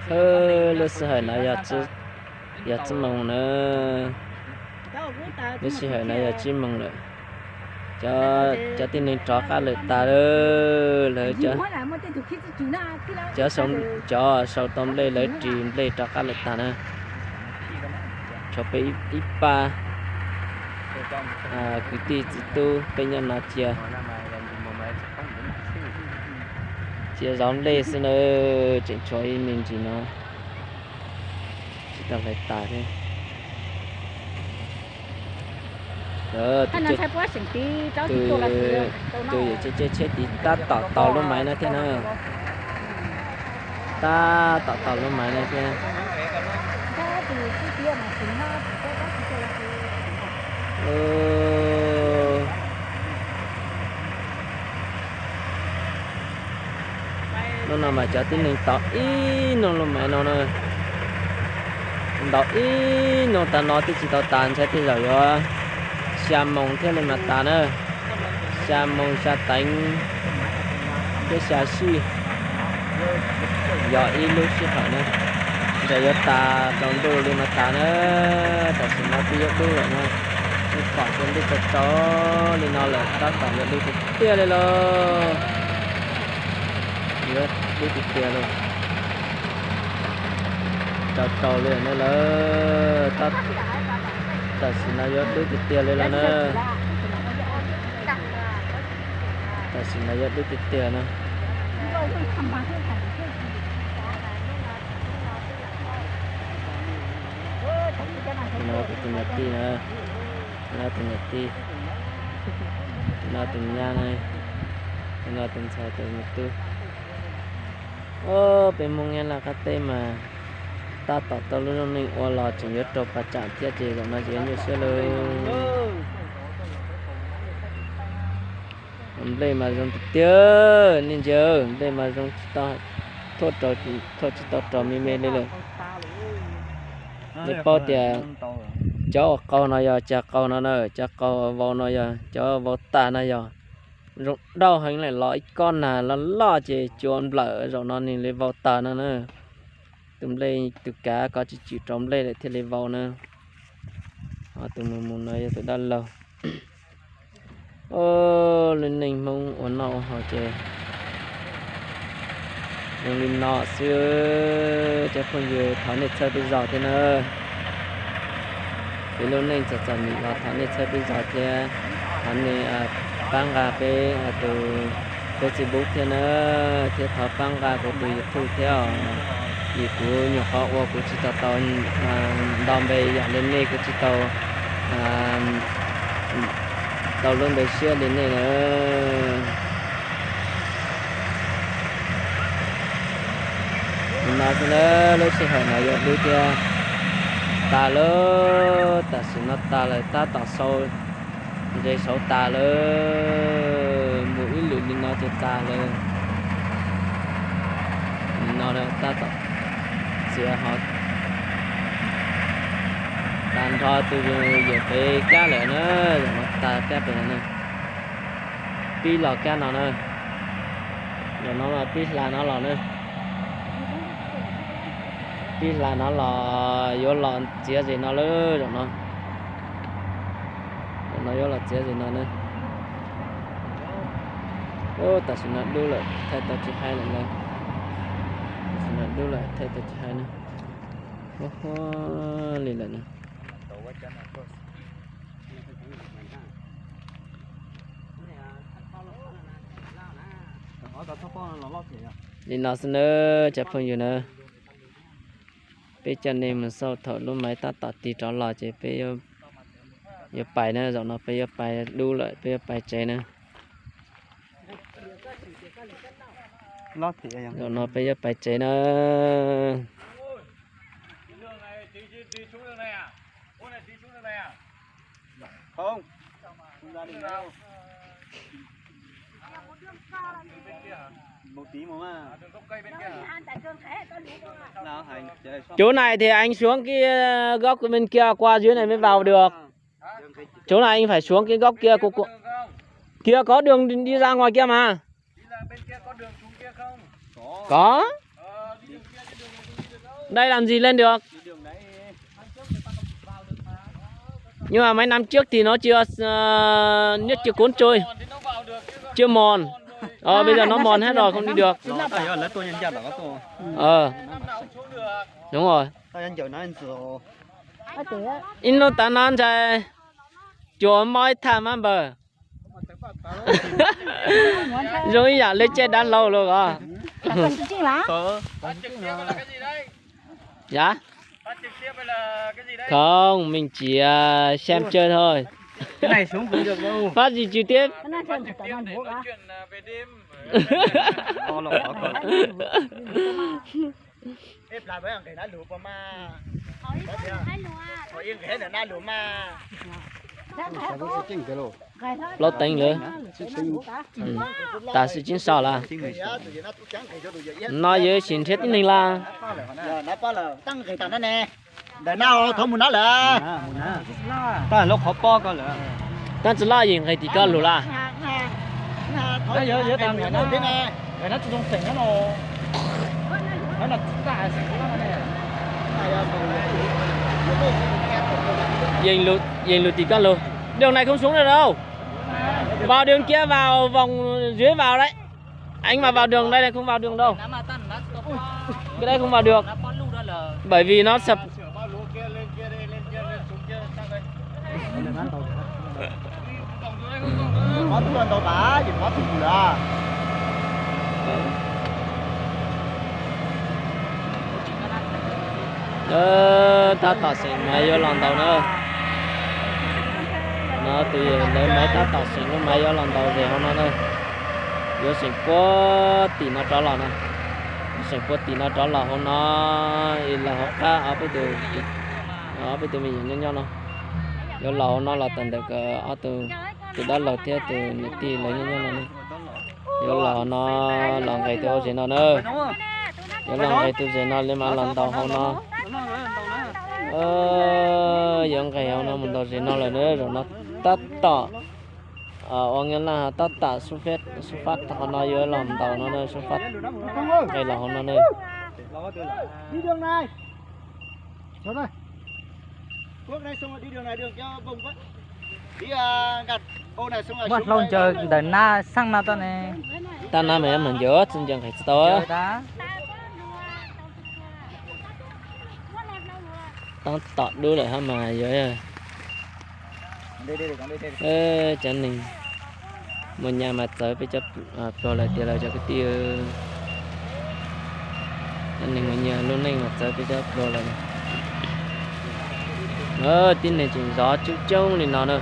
lúc xưa này giờ chỉ mong nữa lúc xưa này giờ chỉ mong nữa cho tin nên cho cá lợi ta nữa lợi cho xong cho sau tôm lấy lấy chìm lấy cho cá lợi ta nữa cho bé ít ba cứ tí tu bé nhân nó chia giống lấy xin nữa chỉ cho mình chỉ nó chỉ tao lấy ta thôi từ chết thì ta tỏ luôn máy nó thế nào ta tỏ luôn máy này thế nó nằm mà cho tin mình tỏ ý nó luôn máy nó nè đỏ ý nó ta nói thì chỉ tao tàn sẽ thì rồi xa mông thế lên mặt ta nữa xa mông xa tánh cái xa suy giờ ít lúc sẽ hỏi nữa giờ ta đồng đồ lên mặt ta nữa ta sẽ nói tiếp đôi rồi nữa cái khoản tiền đi cho chó lên nó là ta phải nhận đi tiếp đây lo nhớ đi tiếp luôn cho lên nữa là ta xin nói đôi tiếp tiền lên nữa ta xin nói đôi tiếp tiền nữa nó từ nhật ti nữa nó từ nhật ti nó từ nhà này nó từ sao từ nhật tu bên mông nghe là cái tên mà ta tao luôn nên qua lò chỉ nhớ trộn và chạm chia chỉ rồi nó chỉ như xưa luôn đây mà dùng tiêu nên giờ đây mà dùng ta thôi chỉ tao mi mê đây rồi để bao tiền cho câu nó giờ cho câu nó nữa cho câu vào nó giờ cho vào ta nó giờ rụng đau hành lại lõi con là nó lo chỉ chuồn lỡ rồi nó nên lấy vào ta nó nữa tụm lên tụi cá có chỉ trống lên để thì lấy vào nữa tụm muốn nói tụi đã lâu lên mình mong ổn nào họ chơi mình nọ xưa cho con vừa tháo net chơi bây giờ thế nữa cái lúc này chợt mình vào tháo net chơi bây giờ thế thằng này băng gà về từ Facebook thế nữa thế tháo băng gà của từ YouTube theo vì của nhỏ họ của chị tàu đòn về lên đây của chị tàu luôn về xưa đến này nữa nó sẽ nó lúc sẽ hỏi nó giờ đôi kia ta lỡ ta sẽ nó ta lại ta tỏ sâu dây sâu ta lỡ mũi lưỡi lên nó cho ta lỡ nó là ta tỏ sẽ họ tan thôi từ giờ về cá lại nữa rồi ta cá về nữa pi lò cá nào nữa rồi nó là pi là nó lò nữa pi là nó lò vô lò chia gì nó nữa rồi nó vô là chia gì nó nữa ta xin nó đưa lại thay ta chỉ hai lần này xin nó đưa lại thay ta chỉ hai nữa liền lại nữa đi nó xin nữa chả phong gì nữa bây giờ này mình sau thở luôn máy ta tạt tí cho lò chỉ bây giờ bài nữa rồi nó bây giờ bài đu lại bây giờ bài chạy nữa rồi nó bây giờ bài chạy nữa không ra đi đâu một tí mà chỗ này thì anh xuống cái góc bên kia qua dưới này mới vào được. Chỗ này anh phải xuống cái góc kia kia có đường đi ra ngoài kia mà. Có. Đây làm gì lên được? Cái đường đấy Nhưng mà mấy năm trước thì nó chưa nhất chưa cuốn trôi, chưa mòn. Bây giờ nó mòn hết rồi, không đi được. nó phải là tôi nhân dân là có tôi. Đúng rồi. Tôi nhân dân nó ăn rồi. In nó ta non chạy chúa moi tham ăn bờ. Rồi giờ lấy chết đã lâu rồi à. Dạ? Không, mình chỉ xem chơi thôi. Cái này xuống không được đâu. Phát gì trực tiếp? Về đêm. Em làm với thằng cái đã lụa mà. Hỏi yên cái là đã lụa mà. Lót tính nữa. Ta sẽ chính sao là nói với xin thiết này là Nó bao là tăng cái tàn đó nè. Để nào thôi muốn nó là. Ta lúc họ po coi là. ta chỉ là gì thì có lù là Nó dễ tăng cái nó thế này. Cái nó trong tỉnh nó là cả tỉnh nó này. dành lù thì có lù. Đường này không xuống được đâu. Vào đường kia, vào vòng dưới vào đấy. Anh mà vào đường đây này không vào đường đâu. Cái đây không vào được. Bởi vì nó sập. Nó tuần đầu bá, chỉ nó thủng là. Ta tỏ xịn máy vô lòng tàu nữa. Nó thì lấy máy ta tỏ xịn nó máy vô lòng tàu thì không nó nữa. Vô xịn quá tí nó trở lại nè. Xịn quá tí nó trở lại không nó là họ cá ở bây giờ mình nhận nhau nó. Vô lầu nó là tận được ở từ đó lầu theo từ nước tì lấy nhau nó. Vô lầu nó làm cái theo gì nó nữa. Vô làm cái theo gì nó lên mà lòng tàu không nó. Giống cái heo nó mình đầu gì nó là nữa rồi nó tắt tỏ ông nhân là tắt tả xuất phát thằng nó dưới lòng tàu nó nơi xuất phát cái là nó nơi Đi đường này. Rồi đây. Bước này xong rồi đi đường này đường cho bùng quá. Đi gặt ô này xong rồi mất lâu chờ đợi na sang na ta này ta na mẹ mình giữa xin chừng phải tới đá tao tọt đưa lại hả mà vậy chân mình một nhà mặt tới phải chấp cho lại tiền lại cho cái tiêu chân mình một nhà luôn này mặt tới phải chấp cho lại tin này chỉnh gió chút trông thì nó nữa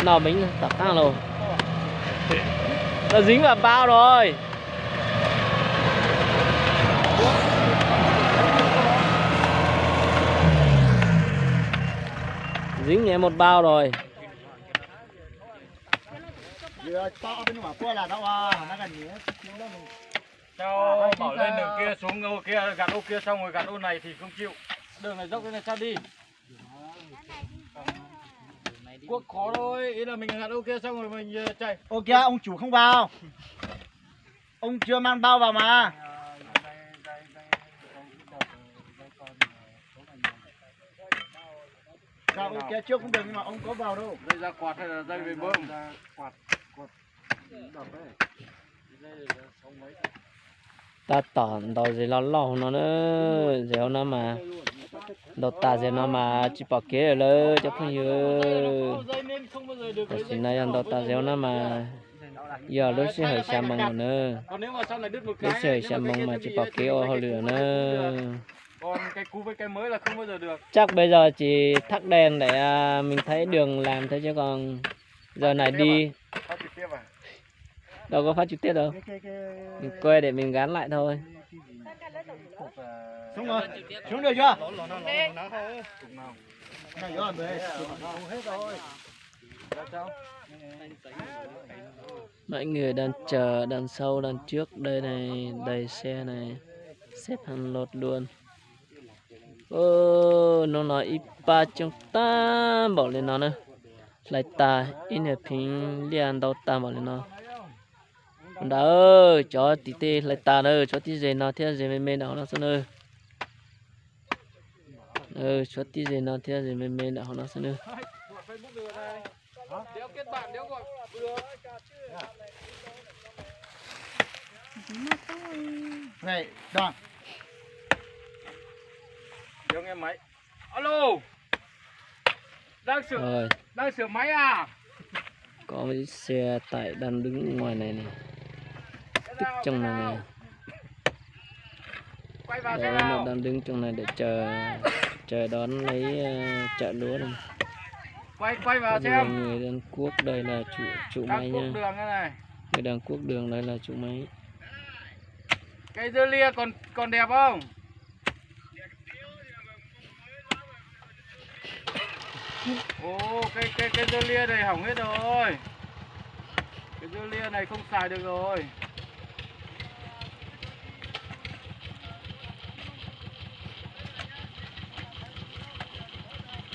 nó mình tập tăng rồi nó dính vào bao rồi dính nhẹ một bao rồi Cháu bảo lên đường kia xuống ô kia gạt ô kia xong rồi gạt ô này thì không chịu. Đường này dốc thế này sao đi? Quốc khó thôi, ý là mình gạt ô kia xong rồi mình chạy. Ô kia ông chủ không vào. Ông chưa mang bao vào mà. Sao ô kia trước cũng được nhưng mà ông có vào đâu. Đây ra quạt hay là dây về bơm? Quạt. ta tỏn đầu gì nó lò nó nữa dẻo nó mà đầu ta dẻo nó mà chỉ bỏ kế rồi cho không nhiều xin này ăn đầu ta dẻo nó mà giờ lúc sẽ hơi xa mông nữa lúc sẽ hơi xa mông mà chỉ bỏ kế ô hơi lửa nữa Còn cái cũ với cái mới là không bao giờ được. chắc bây giờ chỉ thắt đèn để mình thấy đường làm thôi chứ còn giờ này đi đâu có phát trực tiếp đâu mình quay để mình gắn lại thôi Xuống rồi, xuống được chưa? mọi người đang chờ đằng sau đằng trước đây này đầy xe này xếp hàng lột luôn nó nói ít ba trong ta bỏ lên nó nữa lại ta in hệ phim liền đầu ta mà lên nó đã ơi cho tí tê lại ta ơi cho tí gì nó theo gì mê nào nó xin ơi cho tí gì nó theo gì mê nào nó xin ơi Này, Đoàn. Điều nghe máy. Alo. rồi Đang sửa máy à? có mấy xe tải đang đứng ngoài này này tích trong này này Quay vào đấy xem nó nào. đang đứng trong này để chờ đón lấy chợ lúa này Quay vào đây là xem. người đang cuốc đây là chủ máy Đang cuốc nha đường thế này. người đang cuốc đường đây là chủ máy Cây dưa lia còn đẹp không? Ồ, cây dưa lia này hỏng hết rồi. Cái dưa lia này không xài được rồi.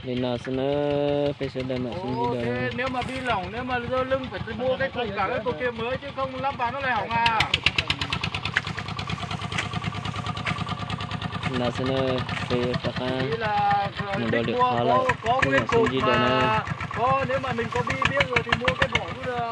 nên là xin phải sẽ đem lại xin Ồ, đi thế đâu nếu mà bi lỏng, nếu mà dưa lưng phải mua cái cục cả cái cục kia mới chứ không lắp vào nó lại hỏng à. là xin về tất cả Ý là mình thích đo được mua khó lại có nhưng cái mà xin cục gì đâu mà này có, nếu mà mình có bi biết rồi thì mua cái vỏ cũng được.